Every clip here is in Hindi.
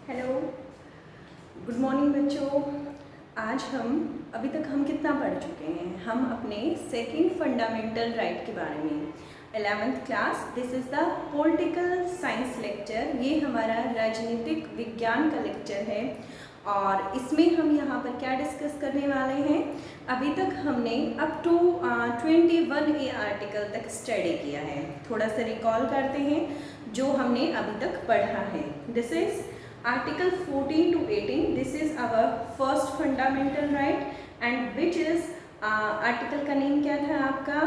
हेलो, गुड मॉर्निंग बच्चों। आज अभी तक हम कितना पढ़ चुके हैं? हम अपने सेकंड फंडामेंटल राइट के बारे में 11th class, this is the political science lecture. ये हमारा राजनीतिक विज्ञान का लेक्चर है और इसमें हम यहाँ पर क्या डिस्कस करने वाले हैं? अभी तक हमने अप टू 21A आर्टिकल तक स्टडी किया है। थोड़ा सा रिकॉल करते हैं जो हमने अभी तक पढ़ा है। This is Article 14 to 18. This is our first fundamental right and which is article का नेम क्या था आपका?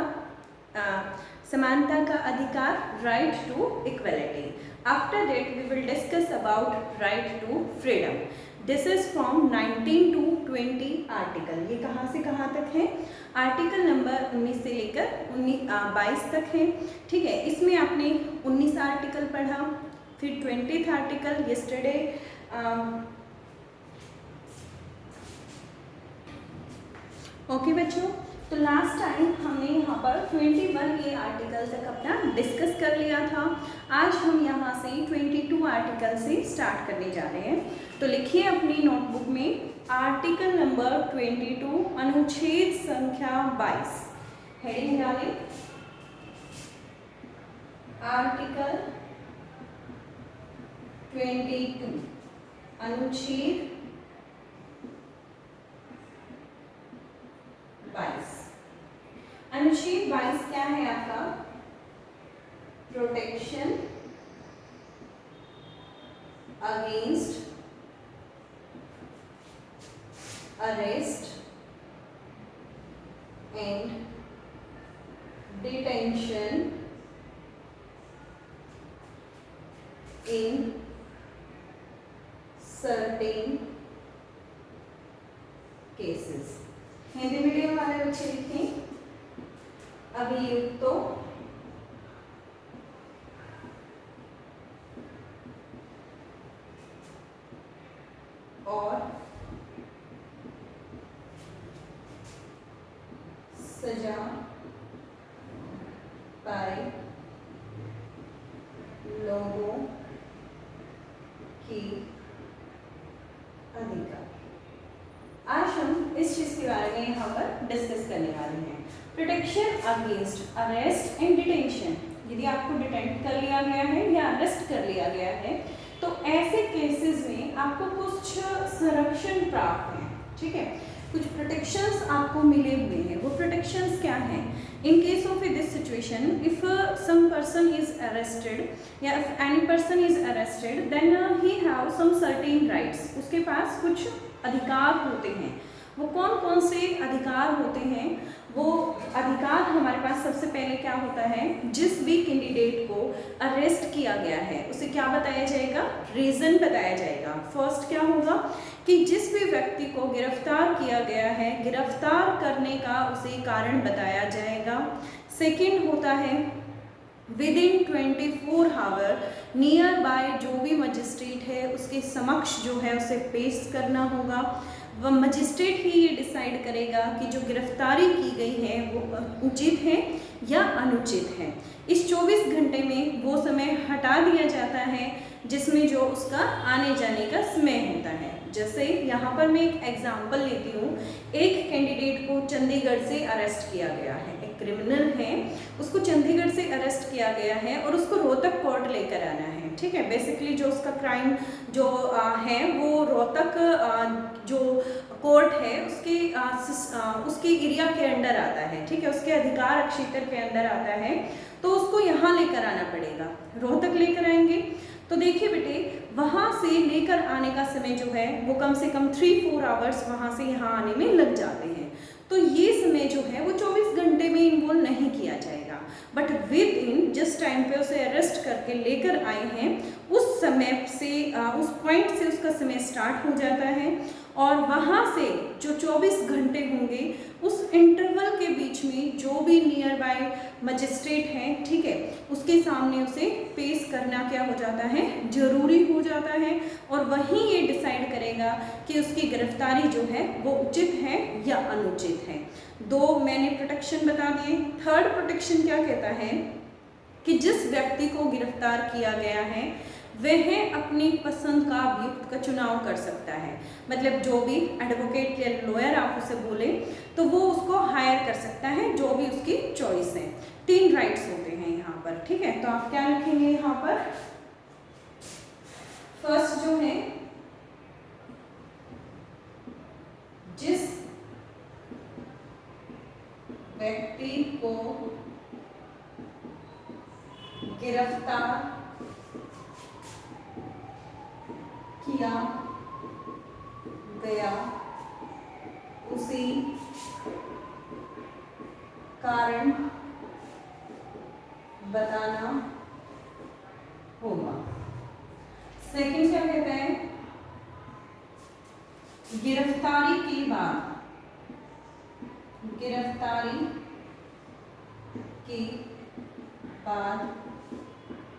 समानता का अधिकार, right to equality. After that we will discuss about right to freedom. This is from 19 to 20 article. ये कहाँ से कहाँ तक है? आर्टिकल नंबर 19 से लेकर 22 तक है। ठीक है, इसमें आपने 19 आर्टिकल पढ़ा, फिर 20th आर्टिकल yesterday ओके बच्चों, तो लास्ट टाइम हमने यहाँ पर 21A आर्टिकल तक अपना डिस्कस कर लिया था। आज हम यहाँ से 22 आर्टिकल से स्टार्ट करने जा रहे हैं। तो लिखिए अपनी नोटबुक में आर्टिकल नंबर 22 अनुच्छेद संख्या 22, हेडिंग डालें आर्टिकल 22 अनुच्छेद 22। अनुच्छेद 22 क्या है आपका? Protection against arrest and detention in certain cases. Hindi medium वाले बच्चे लिखें अभियुक्तों और सजा पाए लोगों की अधिकार। आज हम इस चीज के बारे में यहाँ पर डिस्कस करने वाले हैं। Protection against arrest and detention. यदि आपको डिटेंट कर लिया गया है या अरेस्ट कर लिया गया है तो ऐसे केसेस में आपको कुछ संरक्षण प्राप्त है। ठीक है, कुछ प्रोटेक्शंस आपको मिले हुए हैं। वो प्रोटेक्शंस क्या हैं? In case of this situation, if some person is arrested या if any person is arrested then he have some certain rights. उसके पास कुछ अधिकार होते हैं। वो कौन कौन से अधिकार होते हैं? वो अधिकार हमारे पास सबसे पहले क्या होता है? जिस भी कैंडिडेट को अरेस्ट किया गया है उसे क्या बताया जाएगा? रीजन बताया जाएगा। फर्स्ट क्या होगा कि जिस भी व्यक्ति को गिरफ्तार किया गया है, गिरफ्तार करने का उसे कारण बताया जाएगा। सेकंड होता है विदिन 24 आवर नियर बाय जो भी मजिस्ट्रेट है उसके समक्ष जो है उसे पेश करना होगा। वह मजिस्ट्रेट ही ये डिसाइड करेगा कि जो गिरफ्तारी की गई है वो उचित है या अनुचित है। इस 24 घंटे में वो समय हटा दिया जाता है जिसमें जो उसका आने जाने का समय होता है। जैसे यहाँ पर मैं एक एग्जाम्पल लेती हूँ। एक कैंडिडेट को चंडीगढ़ से अरेस्ट किया गया है, एक क्रिमिनल है, उसको चंडीगढ़ से अरेस्ट किया गया है और उसको रोहतक कोर्ट लेकर आना है। ठीक है, बेसिकली जो उसका क्राइम जो है वो रोहतक जो कोर्ट है उसके एरिया के अंडर आता है। ठीक है, उसके अधिकार क्षेत्र के अंदर आता है, तो उसको यहाँ लेकर आना पड़ेगा। रोहतक लेकर आएंगे तो देखिए बेटे, वहाँ से लेकर आने का समय जो है वो कम से कम 3-4 आवर्स वहाँ से यहाँ आने में लग जाते हैं। तो ये समय जो है वो 24 घंटे में इन्वॉल्व नहीं किया जाएगा, बट विद इन जिस टाइम पे उसे अरेस्ट करके लेकर आए हैं उस समय से उस पॉइंट से उसका समय स्टार्ट हो जाता है और वहाँ से जो 24 घंटे होंगे उस इंटरवल के बीच में जो भी नियर बाय मजिस्ट्रेट हैं, ठीक है, उसके सामने उसे पेश करना क्या हो जाता है? जरूरी हो जाता है और वही ये डिसाइड करेगा कि उसकी गिरफ्तारी जो है वो उचित है या अनुचित है। दो मैंने प्रोटेक्शन बता दिए। थर्ड प्रोटेक्शन क्या कहता है कि जिस व्यक्ति को गिरफ्तार किया गया है वह अपनी पसंद का अभियुक्त का चुनाव कर सकता है। मतलब जो भी एडवोकेट या लॉयर आप उसे बोले तो वो उसको हायर कर सकता है, जो भी उसकी चॉइस है। 3 राइट्स होते हैं यहाँ पर, ठीक है। तो आप क्या लिखेंगे यहाँ पर, फर्स्ट जो है, जिस व्यक्ति को गिरफ्तार किया गया उसी कारण बताना होगा। सेकंड क्या कहता है, गिरफ्तारी के बाद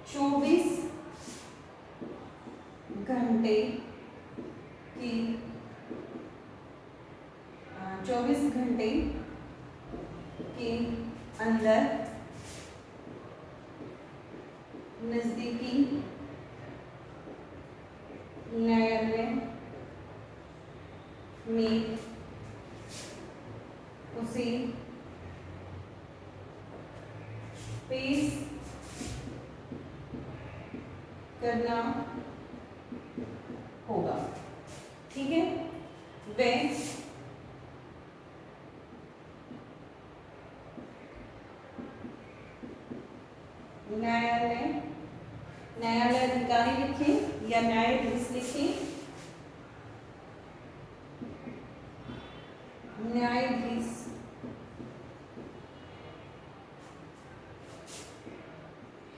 24 घंटे के अंदर नजदीकी न्यायालय में उसे पेश करना होगा, ठीक है। वह न्यायालय अधिकारी लिखें या न्यायाधीश लिखें, न्यायाधीश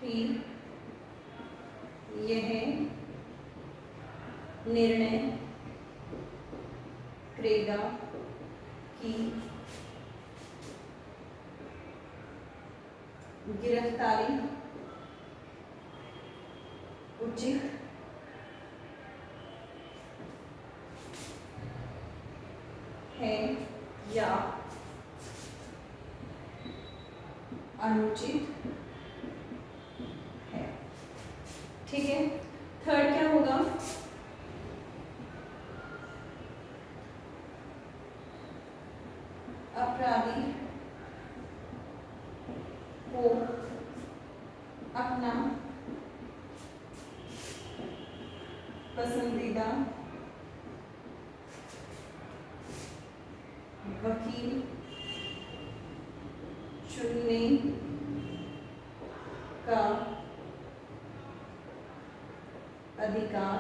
ही यह निर्णय करेगा कि गिरफ्तारी उचित है या अनुचित है, ठीक है। थर्ड क्या होगा, अपराधी को अपना पसंदीदा वकील चुनने का अधिकार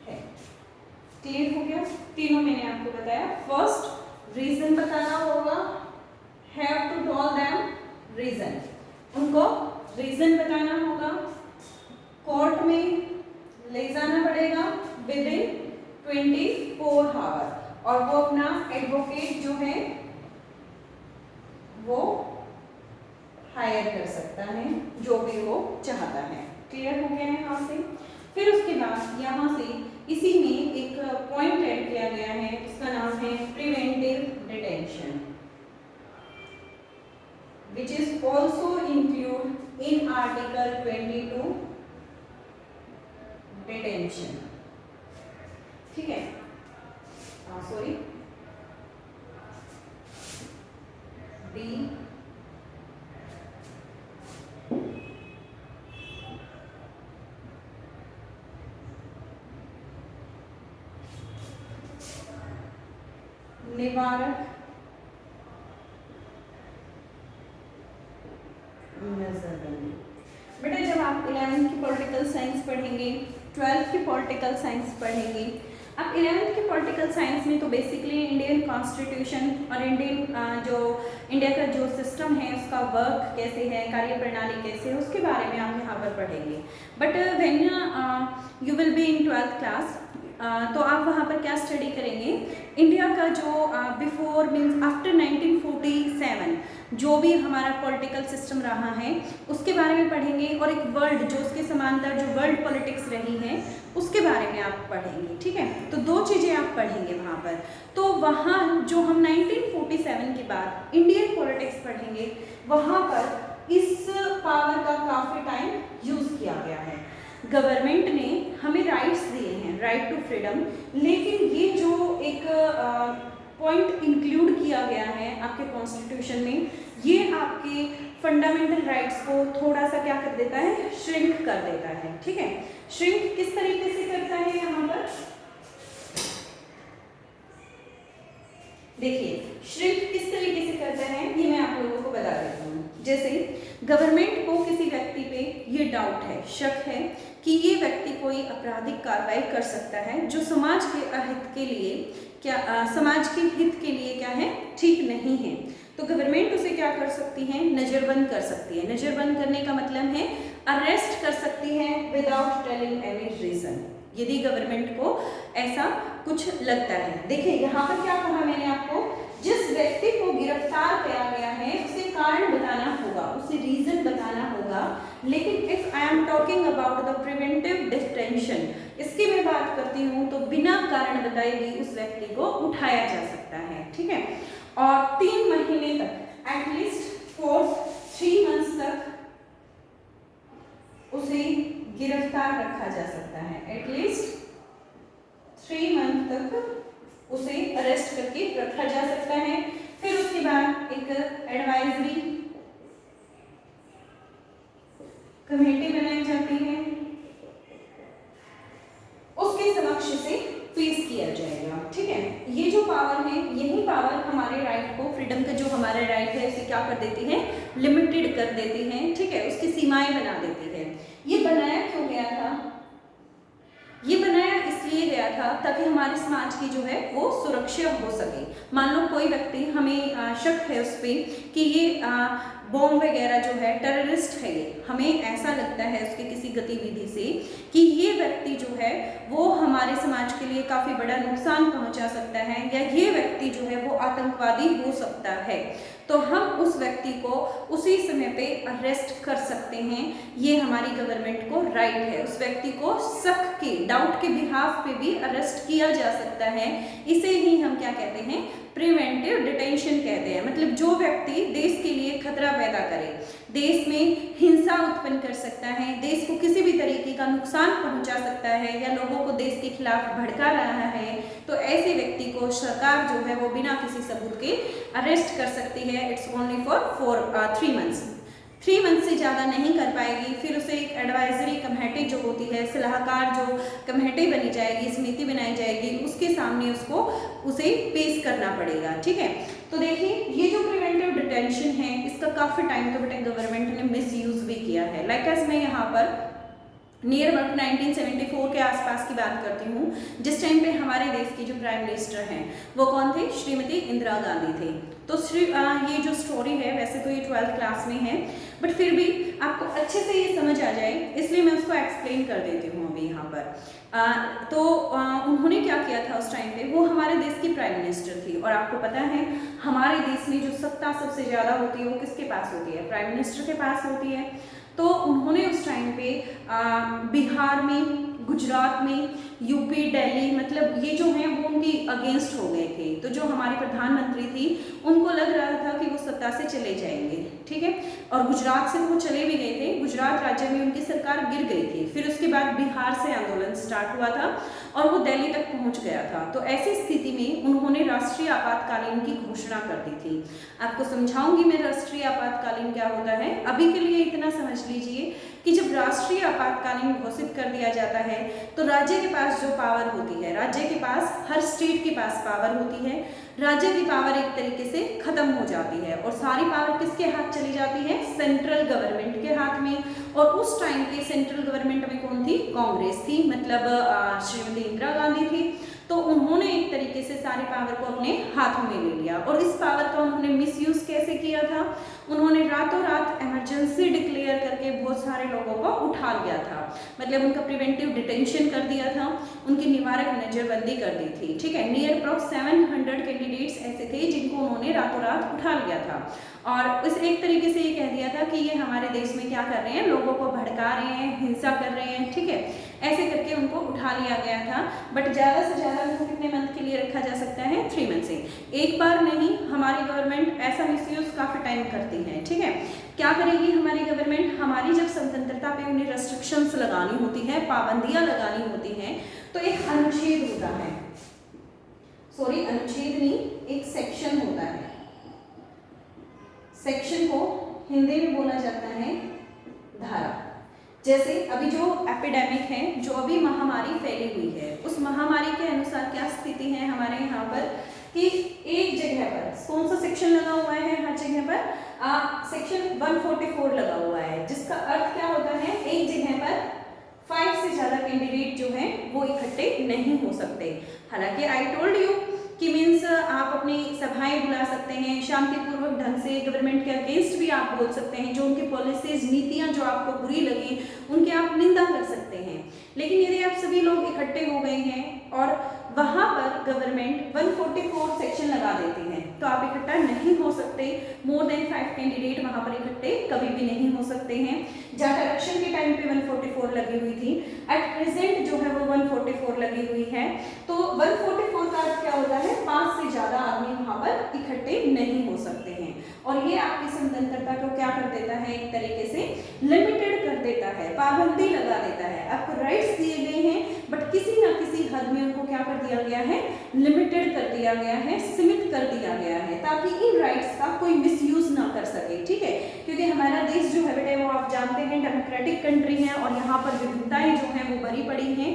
है। क्लियर हो गया? तीनों मैंने आपको बताया। फर्स्ट रीजन बताना होगा, have to tell them reason, उनको रीजन बताना होगा, कोर्ट में ले जाना पड़ेगा विद इन 24 आवर, और वो अपना एडवोकेट जो है वो हायर कर सकता है, जो भी वो चाहता है। क्लियर हो गया है यहाँ से? फिर उसके बाद यहाँ से इसी में एक पॉइंट ऐड किया गया है, इसका नाम है preventive detention, which is also included in Article 22 detention, ठीक है। सॉरी, डी निवारक नजरबंदी। बेटा जब आप 11th की पॉलिटिकल साइंस पढ़ेंगे, 12th की पॉलिटिकल साइंस पढ़ेंगे, अब 11th की पॉलिटिकल साइंस में तो बेसिकली इंडियन कॉन्स्टिट्यूशन और इंडिया का जो सिस्टम है उसका वर्क कैसे है, कार्य प्रणाली कैसे है, उसके बारे में आप यहाँ पर पढ़ेंगे। But when you will be in 12th class, तो आप वहाँ पर क्या स्टडी करेंगे, इंडिया का जो बिफोर मीन्स आफ्टर 1947 जो भी हमारा पॉलिटिकल सिस्टम रहा है उसके बारे में पढ़ेंगे, और एक वर्ल्ड जो उसके समांतर जो वर्ल्ड पॉलिटिक्स रही है उसके बारे में आप पढ़ेंगे, ठीक है। तो दो चीज़ें आप पढ़ेंगे वहाँ पर। तो वहाँ जो हम 1947 के बाद इंडियन पॉलिटिक्स पढ़ेंगे, वहाँ पर इस पावर का काफ़ी टाइम यूज़ किया गया है। गवर्नमेंट ने हमें राइट्स दिए हैं, राइट टू फ्रीडम, लेकिन ये जो एक पॉइंट इंक्लूड किया गया है आपके कॉन्स्टिट्यूशन में, ये आपके फंडामेंटल राइट्स को थोड़ा सा क्या कर देता है, श्रिंक कर देता है। ठीक है, श्रिंक किस तरीके से करता है यहाँ पर देखिए, श्रिंक किस तरीके से करता है ये मैं आप लोगों को बता देता हूँ। जैसे गवर्नमेंट को किसी व्यक्ति पे ये डाउट है, शक है कि ये व्यक्ति कोई आपराधिक कार्रवाई कर सकता है जो समाज के अहित के लिए समाज के हित के लिए क्या है, ठीक नहीं है, तो गवर्नमेंट उसे क्या कर सकती है, नज़रबंद कर सकती है। नज़रबंद करने का मतलब है अरेस्ट कर सकती है विदाउट टेलिंग एनी रीजन, यदि गवर्नमेंट को ऐसा कुछ लगता है। देखिए यहाँ पर क्या कहा मैंने आपको, जिस व्यक्ति को गिरफ्तार किया गया है उसे कारण बताना होगा, उसे रीजन बताना होगा, लेकिन if I am talking about the preventive detention, इसकी मैं बात करती हूँ तो बिना कारण बताए भी उस व्यक्ति को उठाया जा सकता है। ठीक है, और 3 महीने तक, एटलीस्ट फॉर 3 months तक उसे गिरफ्तार रखा जा सकता है, एटलीस्ट 3 month तक उसे अरेस्ट करके रखा जा सकता है। फिर उसके बाद एक एडवाइजरी कमेटी बनाई जाती है, उसके समक्ष से पेश किया जाएगा। ठीक है, ये जो पावर है, यही पावर हमारे राइट को, फ्रीडम का जो हमारा राइट है इसे क्या कर देती है, लिमिटेड कर देती है। ठीक है, उसकी सीमाएं बना देती है। ये बनाया क्यों गया था, ये बनाया इसलिए गया था ताकि हमारे समाज की जो है वो सुरक्षा हो सके। मान लो कोई व्यक्ति, हमें शक है उस पर कि ये बॉम्ब वगैरह जो है टेररिस्ट है, ये हमें ऐसा लगता है उसकी किसी गतिविधि से कि ये व्यक्ति जो है वो हमारे समाज के लिए काफ़ी बड़ा नुकसान पहुंचा सकता है, या ये व्यक्ति जो है वो आतंकवादी हो सकता है, तो हम उस व्यक्ति को उसी समय पे अरेस्ट कर सकते हैं। ये हमारी गवर्नमेंट को राइट है। उस व्यक्ति को शक के, डाउट के बिहाफ पे भी अरेस्ट किया जा सकता है। इसे ही हम क्या कहते हैं, प्रिवेंटिव डिटेंशन कहते हैं। मतलब जो व्यक्ति देश के लिए खतरा पैदा करे, देश में हिंसा उत्पन्न कर सकता है, देश को किसी भी तरीके का नुकसान पहुंचा सकता है, या लोगों को देश के खिलाफ भड़का रहा है, तो ऐसे व्यक्ति को सरकार जो है वो बिना किसी सबूत के अरेस्ट कर सकती है। It's only for 3 months। 3 months से ज़्यादा नहीं कर पाएगी। फिर उसे एक एडवाइजरी कमेटी जो होती है, सलाहकार जो कमेटी बनी जाएगी, समिति बनाई जाएगी, उसके सामने उसे पेश करना पड़ेगा। ठीक है, तो देखिए ये जो प्रिवेंटिव डिटेंशन है इसका काफ़ी टाइम तो बेटा गवर्नमेंट ने मिस यूज़ भी किया है। लाइक एज मैं यहाँ पर नियर अबाउट 1974 के आसपास की बात करती हूँ, जिस टाइम पे हमारे देश की जो प्राइम मिनिस्टर हैं वो कौन थे, श्रीमती इंदिरा गांधी थे। तो ये जो स्टोरी है, वैसे तो ये 12th क्लास में है, बट फिर भी आपको अच्छे से ये समझ आ जाए इसलिए मैं उसको एक्सप्लेन कर देती हूँ अभी यहाँ पर। उन्होंने क्या किया था उस टाइम पे, वो हमारे देश की प्राइम मिनिस्टर थी, और आपको पता है हमारे देश में जो सत्ता सबसे ज़्यादा होती है वो किसके पास होती है, प्राइम मिनिस्टर के पास होती है। तो उन्होंने उस टाइम पे बिहार में, गुजरात में, यूपी, दिल्ली, मतलब ये जो हैं वो उनकी अगेंस्ट हो गए थे। तो जो हमारी प्रधानमंत्री थी उनको लग रहा था कि वो सत्ता से चले जाएंगे। ठीक है, और गुजरात से वो चले भी गए थे, गुजरात राज्य में उनकी सरकार गिर गई थी। फिर उसके बाद बिहार से आंदोलन स्टार्ट हुआ था और वो दिल्ली तक पहुंच गया था। तो ऐसी स्थिति में उन्होंने राष्ट्रीय आपातकालीन की घोषणा कर दी थी। आपको समझाऊंगी मैं राष्ट्रीय आपातकालीन क्या होता है। अभी के लिए इतना समझ लीजिए कि जब राष्ट्रीय आपातकालीन घोषित कर दिया जाता है तो राज्य के पास जो पावर होती है, राज्य के पास, हर स्टेट के पास पावर होती है, राज्य की पावर एक तरीके से खत्म हो जाती है और सारी पावर किसके हाथ चली जाती है, सेंट्रल गवर्नमेंट के हाथ में। और उस टाइम पे सेंट्रल गवर्नमेंट में कौन थी, कांग्रेस थी, मतलब श्रीमती इंदिरा गांधी थी। तो उन्होंने एक तरीके से सारी पावर को अपने हाथों में ले लिया। और इस पावर का उन्होंने मिसयूज कैसे किया था, उन्होंने रातों रात इमरजेंसी डिक्लेयर करके बहुत सारे लोगों को उठा लिया था, मतलब उनका प्रिवेंटिव डिटेंशन कर दिया था, उनकी निवारक नजरबंदी कर दी थी। ठीक है, नियर अप्रॉक्स 700 कैंडिडेट्स ऐसे थे जिनको उन्होंने रातों रात उठा लिया था और इस एक तरीके से ये कह दिया था कि ये हमारे देश में क्या कर रहे हैं, लोगों को भड़का रहे हैं, हिंसा कर रहे हैं। ठीक है, ऐसे करके उनको उठा लिया गया था। बट ज़्यादा से ज़्यादा उनको कितने मंथ के लिए रखा जा सकता है, 3 मंथ से। एक बार नहीं, हमारी गवर्नमेंट ऐसा मिसयूज काफ़ी टाइम करती है। ठीक है, क्या करेगी हमारी गवर्नमेंट? हमारी जब स्वतंत्रता पे उन्हें रेस्ट्रिक्शंस लगानी होती है, पाबंदियां लगानी होती हैं, तो एक अनुच्छेद होता है, सॉरी अनुच्छेद नहीं, एक सेक्शन होता है। सेक्शन को हिंदी में बोला जाता है धारा। जैसे अभी जो एपिडेमिक है, जो अभी महामारी फैली हुई है, उस महामारी के अनुसार क्या स्थिति है हमारे यहाँ पर कि एक जगह पर कौन सा सेक्शन लगा हुआ है? हर जगह पर सेक्शन 144 लगा हुआ है, जिसका अर्थ क्या होता है? एक जगह पर 5 से ज्यादा कैंडिडेट जो है वो इकट्ठे नहीं हो सकते। हालांकि आई टोल्ड यू कि मीन्स आप अपनी सभाएं बुला सकते हैं, शांतिपूर्वक ढंग से गवर्नमेंट के अगेंस्ट भी आप बोल सकते हैं, जो उनकी पॉलिसीज नीतियां जो आपको बुरी लगी उनके आप निंदा कर सकते हैं। लेकिन यदि आप सभी लोग इकट्ठे हो गए हैं और वहां पर गवर्नमेंट 144 सेक्शन लगा देती है, तो आप इकट्ठा नहीं हो सकते। मोर देन 5 कैंडिडेट वहां पर इकट्ठे कभी भी नहीं हो सकते हैं। जहाँ इलेक्शन के टाइम पे 144 लगी हुई थी, एट प्रेजेंट जो है वो 144 लगी हुई है। तो 144 का अर्थ क्या होता है? 5 से ज्यादा आदमी वहां पर इकट्ठे नहीं हो सकते हैं। और ये आपकी स्वतंत्रता को क्या कर देता है? एक तरीके से लिमिटेड कर देता है, पाबंदी लगा देता है। आपको राइट्स दिए गए हैं, बट किसी ना किसी हद में उनको क्या कर दिया गया है? लिमिटेड कर दिया गया है, सीमित कर दिया गया है, ताकि इन राइट्स का कोई मिसयूज ना कर सके। ठीक है, क्योंकि हमारा देश जो है बेटे वो आप जानते हैं डेमोक्रेटिक कंट्री है, और यहाँ पर विभिन्नताएं जो हैं वो भरी पड़ी हैं,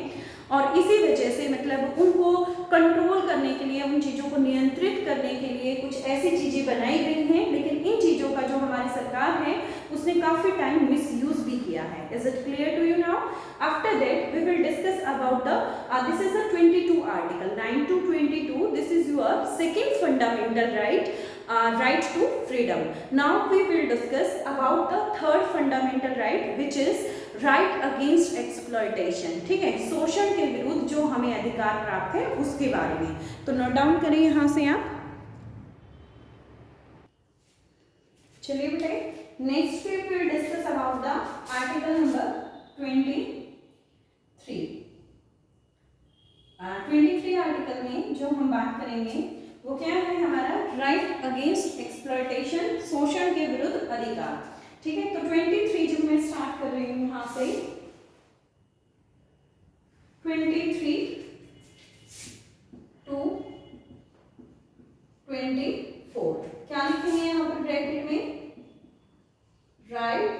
और इसी वजह से मतलब उनको कंट्रोल करने के लिए, उन चीज़ों को नियंत्रित करने के लिए कुछ ऐसी चीज़ें बनाई गई हैं। लेकिन इन चीज़ों का जो हमारी सरकार है उसने काफ़ी टाइम मिसयूज भी किया है। Is it clear to you now? After that we will discuss about this is the 22 article 9 to 22. This is your second fundamental right, right to freedom. Now we will discuss about the third fundamental right, which is right against exploitation. ठीक है, शोषण के विरुद्ध जो हमें अधिकार प्राप्त है उसके बारे में। तो नोट डाउन करें यहाँ से आप। चलिए बेटे, next we will discuss about the article number 23. 23 article में जो हम बात करेंगे वो क्या है हमारा? राइट अगेंस्ट एक्सप्लॉयटेशन, शोषण के विरुद्ध अधिकार। ठीक है, तो 23 जब मैं स्टार्ट कर रही हूँ यहाँ से 23 to 24 क्या लिखेंगे यहाँ पर ब्रैकेट में? Right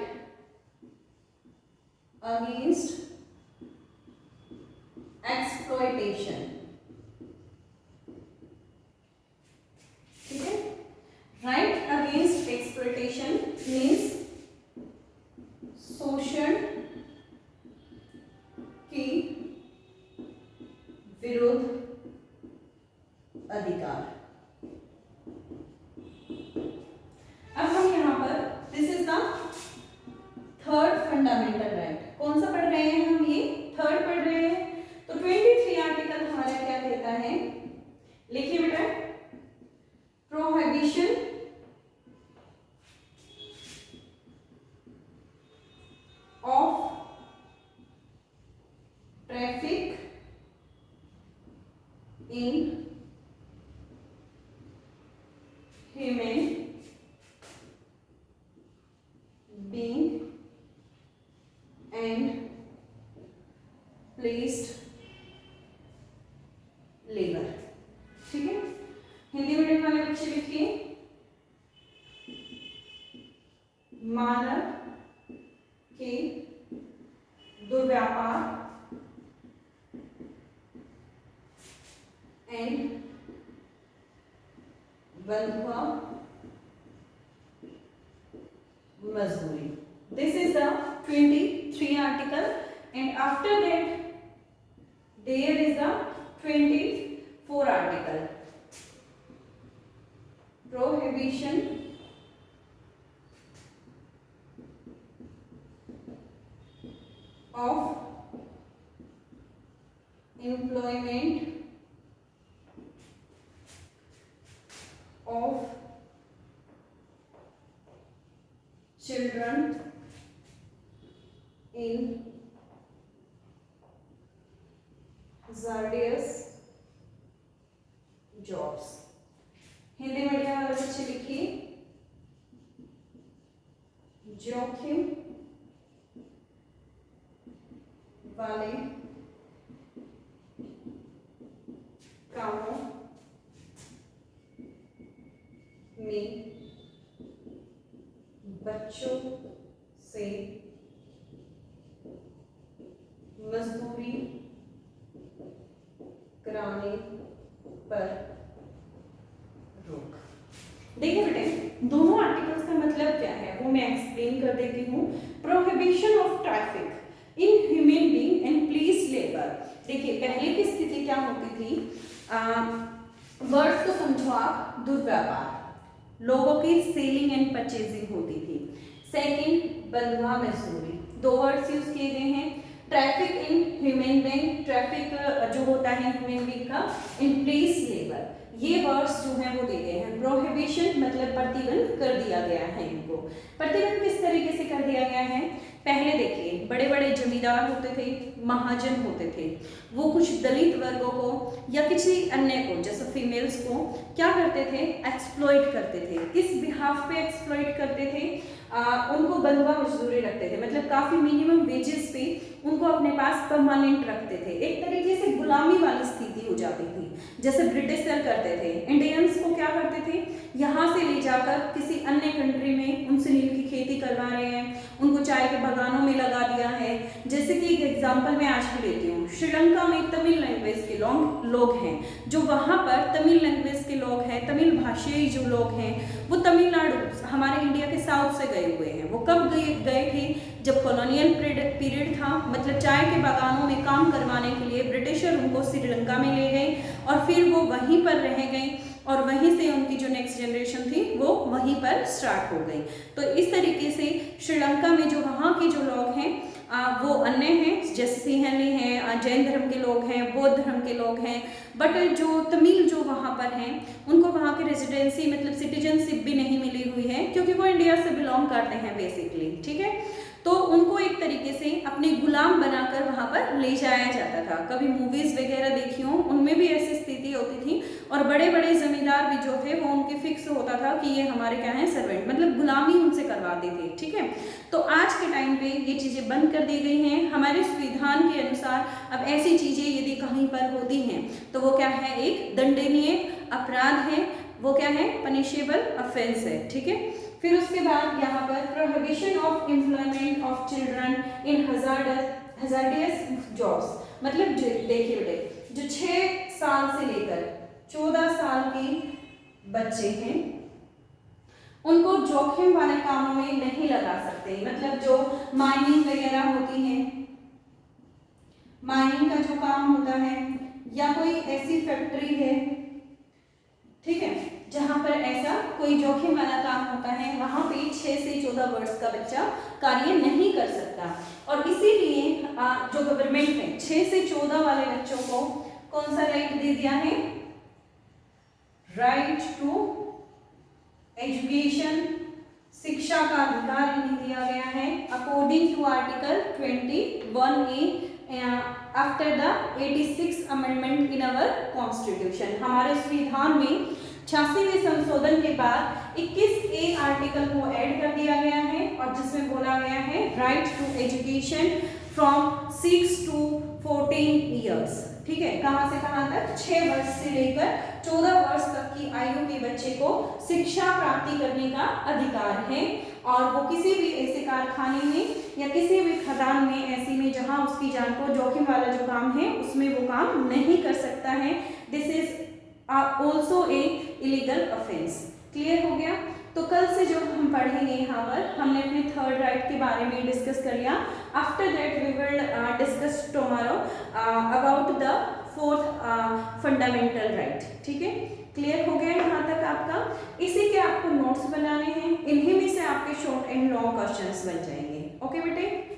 against exploitation. ठीक है, राइट अगेंस्ट एक्सप्लॉयटेशन मीन्स शोषण के विरुद्ध अधिकार। अब हम यहाँ पर this is the third fundamental right. कौन सा पढ़ रहे हैं हम? ये थर्ड पढ़ रहे हैं। तो 23 आर्टिकल हमारा क्या कहता है? लिखिए बेटा, prohibition of traffic in human being and placed labour. ठीक है, हिंदी मीडियम वाले बच्चे लिखिए, मानव के दुर्व्यापार एंड बंधुआ मजदूरी। This is the 23 article, and after that there is the 24 article, prohibition of employment of children in hazardous jobs। Hindi medium वाले बच्चे लिखिए, जोखिम वाले कामों में बच्चों से मजदूरी कराने पर रोक। देखिए बेटे, दोनों आर्टिकल्स का मतलब क्या है वो मैं एक्सप्लेन कर देती हूँ। Prohibition of traffic in human being and please labour. देखिए पहले की स्थिति क्या होती थी, वर्ड्स को समझो आप, दुर्व्यापार, लोगों की सेलिंग एंड परचेजिंग होती थी। सेकंड, बंधुआ मजदूरी, दो वर्ड्स यूज किए गए हैं। Traffic in human being, traffic जो होता है ह्यूमन बीइंग का, इन प्लेस लेबर, ये वर्ड्स जो हैं वो दिए गए हैं। प्रोहिबिशन मतलब प्रतिबंध कर दिया गया है इनको। प्रतिबंध किस तरीके से कर दिया गया है, पहले देखिए बड़े बड़े जमींदार होते थे, महाजन होते थे, वो कुछ दलित वर्गों को या किसी अन्य को जैसे फीमेल्स को क्या करते थे, एक्सप्लॉइट करते थे। किस बिहाफ पे एक्सप्लॉइट करते थे, उनको बंधुआ मजदूरी रखते थे, मतलब काफी मिनिमम वेजेस पे उनको अपने पास परमानेंट रखते थे। एक तरीके से गुलामी वाली स्थिति हो जाती थी, जैसे ब्रिटिशर करते थे। इंडियंस को क्या करते थे, यहाँ से ले जाकर किसी अन्य कंट्री में उनसे नील की खेती करवा रहे हैं, उनको चाय के बागानों में लगा दिया है। जैसे कि एक एग्जांपल मैं आज भी लेती हूँ, श्रीलंका में तमिल लैंग्वेज के लोग हैं, जो वहाँ पर तमिल लैंग्वेज के लोग हैं, तमिल भाषाई जो लोग हैं, वो तमिलनाडु हमारे इंडिया के साउथ से गए हुए हैं। वो कब गए थे, जब कॉलोनियल पीरियड था, मतलब चाय के बागानों में काम करवाने के लिए ब्रिटिशर उनको श्रीलंका में ले गए और फिर वो वहीं पर रह गए और वहीं से उनकी जो नेक्स्ट जनरेशन थी वो वहीं पर स्टार्ट हो गई। तो इस तरीके से श्रीलंका में जो वहाँ के जो लोग हैं वो अन्य हैं, जैसे सिंहली हैं, जैन धर्म के लोग हैं, बौद्ध धर्म के लोग हैं, बट जो तमिल जो वहाँ पर हैं उनको वहाँ की रेजिडेंसी मतलब सिटीजनशिप भी नहीं मिली हुई है, क्योंकि वो इंडिया से बिलोंग करते हैं बेसिकली, ठीक है। तो उनको एक तरीके से अपने गुलाम बनाकर वहाँ पर ले जाया जाता था। कभी मूवीज वगैरह देखी हो, उनमें भी ऐसी स्थिति होती थी और बड़े बड़े जमींदार भी जो थे वो उनके फिक्स होता था कि ये हमारे क्या है, सर्वेंट, मतलब गुलामी उनसे करवाते थे, ठीक है। तो आज के टाइम पे ये चीजें बंद कर दी गई हैं। हमारे संविधान के अनुसार अब ऐसी चीजें यदि कहीं पर होती हैं तो वो क्या है, एक दंडनीय अपराध है, वो क्या है, पनिशेबल ऑफेंस है, ठीक है। फिर उसके बाद यहाँ पर prohibition of employment of children in hazardous jobs, मतलब देखिए बेटे, जो 6 साल से लेकर 14 साल के बच्चे हैं उनको जोखिम वाले कामों में नहीं लगा सकते। मतलब जो माइनिंग वगैरह होती है, माइनिंग का जो काम होता है या कोई ऐसी फैक्ट्री है, ठीक है, जहां पर ऐसा कोई जोखिम वाला काम होता है, वहां पे 6 से 14 वर्ष का बच्चा कार्य नहीं कर सकता। और इसीलिए जो गवर्नमेंट ने 6 से 14 वाले बच्चों को कौन सा राइट दे दिया है, राइट टू एजुकेशन, शिक्षा का अधिकार इन्हें दिया गया है according to article 21A after the 86 amendment in our constitution. हमारे संविधान में 86वें संशोधन के बाद 21A आर्टिकल को ऐड कर दिया गया है और जिसमें बोला गया है right to education from 6 to 14 years, ठीक है। कहां से कहां तक, 6 वर्ष से लेकर 14 वर्ष तक की आयु के बच्चे को शिक्षा प्राप्ति करने का अधिकार है और वो किसी भी ऐसे कारखाने में या किसी भी खदान में ऐसी में जहां उसकी जान को जोखिम वाला जो काम है उसमें वो काम नहीं कर सकता है। This is also a illegal offence. Clear हो गया। तो कल से जो हम पढ़ेंगे यहाँ पर हमने अपने थर्ड राइट के बारे में डिस्कस कर लिया। After that we will discuss tomorrow about the fourth fundamental right, ठीक है। क्लियर हो गया यहाँ तक आपका। इसी के आपको नोट्स बनाने हैं, इन्हीं में से आपके शॉर्ट एंड लॉन्ग क्वेश्चंस बन जाएंगे। ओके बेटे।